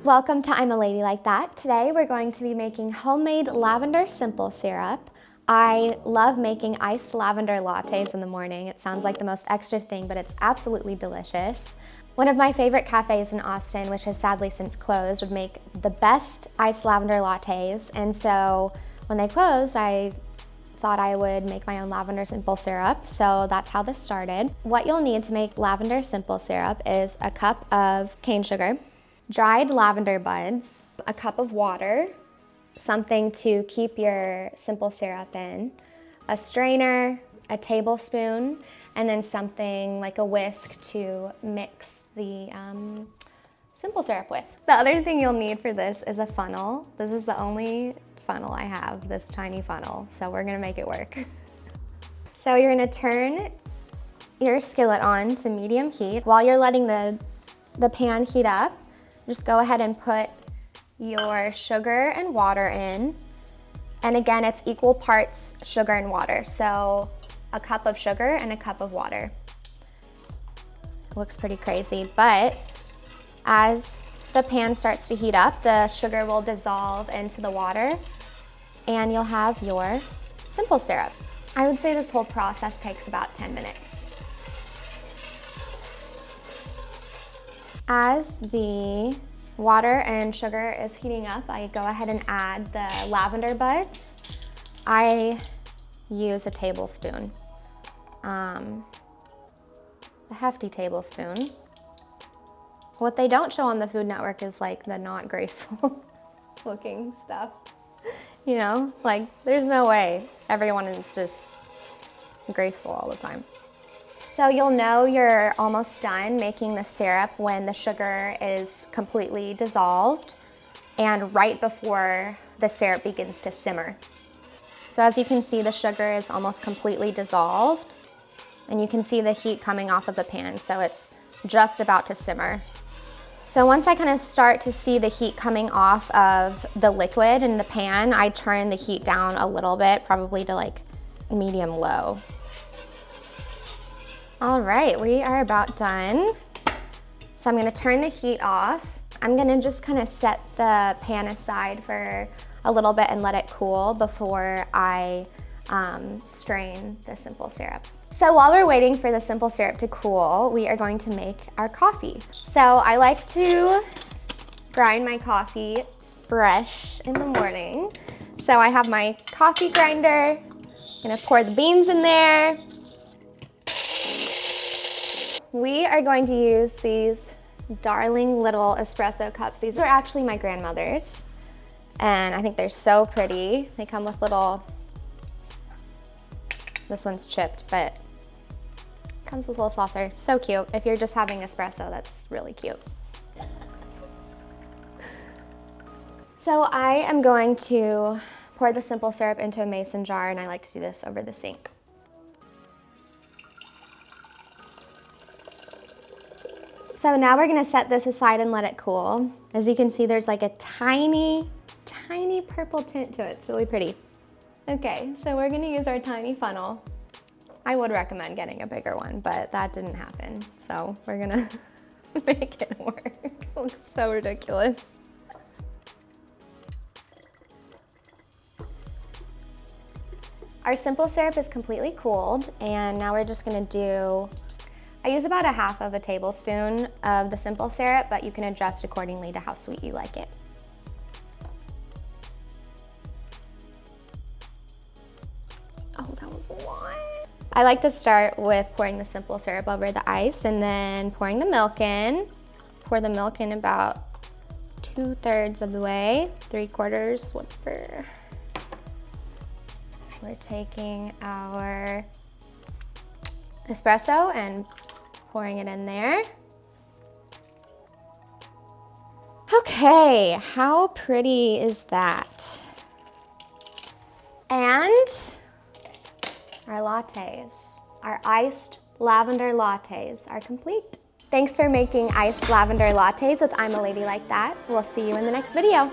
Welcome to I'm a Lady Like That. Today we're going to be making homemade lavender simple syrup. I love making iced lavender lattes in the morning. It sounds like the most extra thing, but it's absolutely delicious. One of my favorite cafes in Austin, which has sadly since closed, would make the best iced lavender lattes. And so when they closed, I thought I would make my own lavender simple syrup. So that's how this started. What you'll need to make lavender simple syrup is a cup of cane sugar, dried lavender buds, a cup of water, something to keep your simple syrup in, a strainer, a tablespoon, and then something like a whisk to mix the simple syrup with. The other thing you'll need for this is a funnel. This is the only funnel I have, this tiny funnel, so we're gonna make it work. So you're gonna turn your skillet on to medium heat. While you're letting the pan heat up, just go ahead and put your sugar and water in. And again, it's equal parts sugar and water. So a cup of sugar and a cup of water. It looks pretty crazy, but as the pan starts to heat up, the sugar will dissolve into the water and you'll have your simple syrup. I would say this whole process takes about 10 minutes. As the water and sugar is heating up, I go ahead and add the lavender buds. I use a tablespoon, a hefty tablespoon. What they don't show on the Food Network is like the not graceful looking stuff. You know, like there's no way everyone is just graceful all the time. So you'll know you're almost done making the syrup when the sugar is completely dissolved and right before the syrup begins to simmer. So as you can see, the sugar is almost completely dissolved and you can see the heat coming off of the pan, so it's just about to simmer. So once I kind of start to see the heat coming off of the liquid in the pan, I turn the heat down a little bit, probably to like medium low. All right, we are about done. So I'm gonna turn the heat off. I'm gonna just kind of set the pan aside for a little bit and let it cool before I strain the simple syrup. So while we're waiting for the simple syrup to cool, we are going to make our coffee. So I like to grind my coffee fresh in the morning. So I have my coffee grinder. I'm gonna pour the beans in there. We are going to use these darling little espresso cups. These are actually my grandmother's, and I think they're so pretty. They come with little, this one's chipped, but it comes with a little saucer. So cute. If you're just having espresso, that's really cute. So I am going to pour the simple syrup into a mason jar, and I like to do this over the sink. So now we're gonna set this aside and let it cool. As you can see, there's like a tiny, tiny purple tint to it. It's really pretty. Okay, so we're gonna use our tiny funnel. I would recommend getting a bigger one, but that didn't happen. So we're gonna make it work. It looks so ridiculous. Our simple syrup is completely cooled, and now we're just gonna do, I use about a half of a tablespoon of the simple syrup, but you can adjust accordingly to how sweet you like it. Oh, that was a lot. I like to start with pouring the simple syrup over the ice and then pouring the milk in. Pour the milk in about 2/3 of the way, 3/4, whatever. We're taking our espresso and pouring it in there. Okay, how pretty is that? And our lattes, our iced lavender lattes are complete. Thanks for making iced lavender lattes with I'm a Lady Like That. We'll see you in the next video.